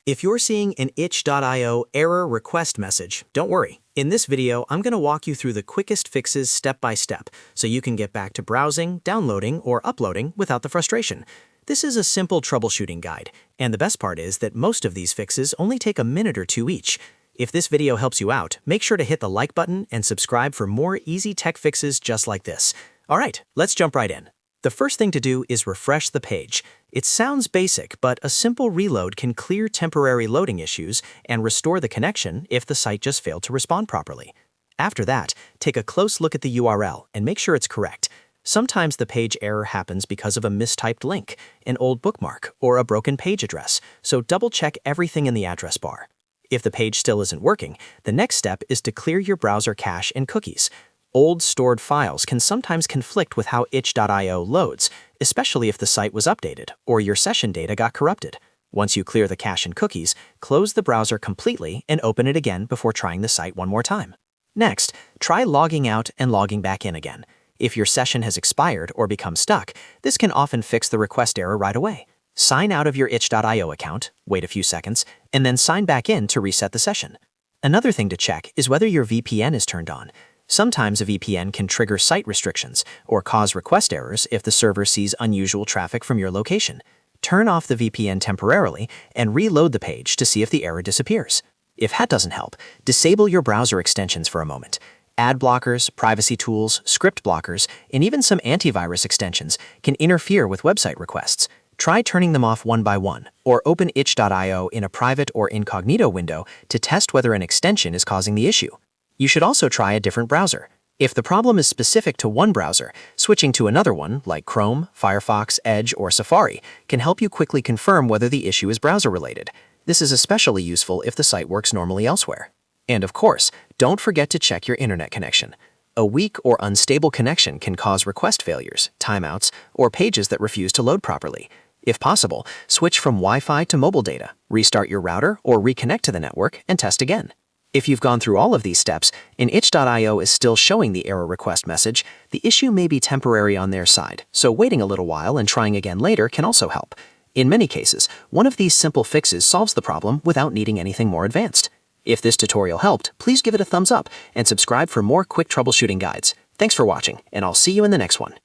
If you're seeing an itch.io error request message, don't worry. In this video, I'm going to walk you through the quickest fixes step by step, so you can get back to browsing, downloading, or uploading without the frustration. This is a simple troubleshooting guide, and the best part is that most of these fixes only take a minute or two each. If this video helps you out, make sure to hit the like button and subscribe for more easy tech fixes just like this. Alright, let's jump right in. The first thing to do is refresh the page. It sounds basic, but a simple reload can clear temporary loading issues and restore the connection if the site just failed to respond properly. After that, take a close look at the URL and make sure it's correct. Sometimes the page error happens because of a mistyped link, an old bookmark, or a broken page address, so double-check everything in the address bar. If the page still isn't working, the next step is to clear your browser cache and cookies. Old stored files can sometimes conflict with how itch.io loads, especially if the site was updated or your session data got corrupted. Once you clear the cache and cookies, close the browser completely and open it again before trying the site one more time. Next, try logging out and logging back in again. If your session has expired or become stuck, this can often fix the request error right away. Sign out of your itch.io account, wait a few seconds, and then sign back in to reset the session. Another thing to check is whether your VPN is turned on. Sometimes a VPN can trigger site restrictions or cause request errors if the server sees unusual traffic from your location. Turn off the VPN temporarily and reload the page to see if the error disappears. If that doesn't help, disable your browser extensions for a moment. Ad blockers, privacy tools, script blockers, and even some antivirus extensions can interfere with website requests. Try turning them off one by one, or open itch.io in a private or incognito window to test whether an extension is causing the issue. You should also try a different browser. If the problem is specific to one browser, switching to another one, like Chrome, Firefox, Edge, or Safari, can help you quickly confirm whether the issue is browser-related. This is especially useful if the site works normally elsewhere. And of course, don't forget to check your internet connection. A weak or unstable connection can cause request failures, timeouts, or pages that refuse to load properly. If possible, switch from Wi-Fi to mobile data, restart your router, or reconnect to the network and test again. If you've gone through all of these steps and itch.io is still showing the error request message, the issue may be temporary on their side, so waiting a little while and trying again later can also help. In many cases, one of these simple fixes solves the problem without needing anything more advanced. If this tutorial helped, please give it a thumbs up and subscribe for more quick troubleshooting guides. Thanks for watching, and I'll see you in the next one.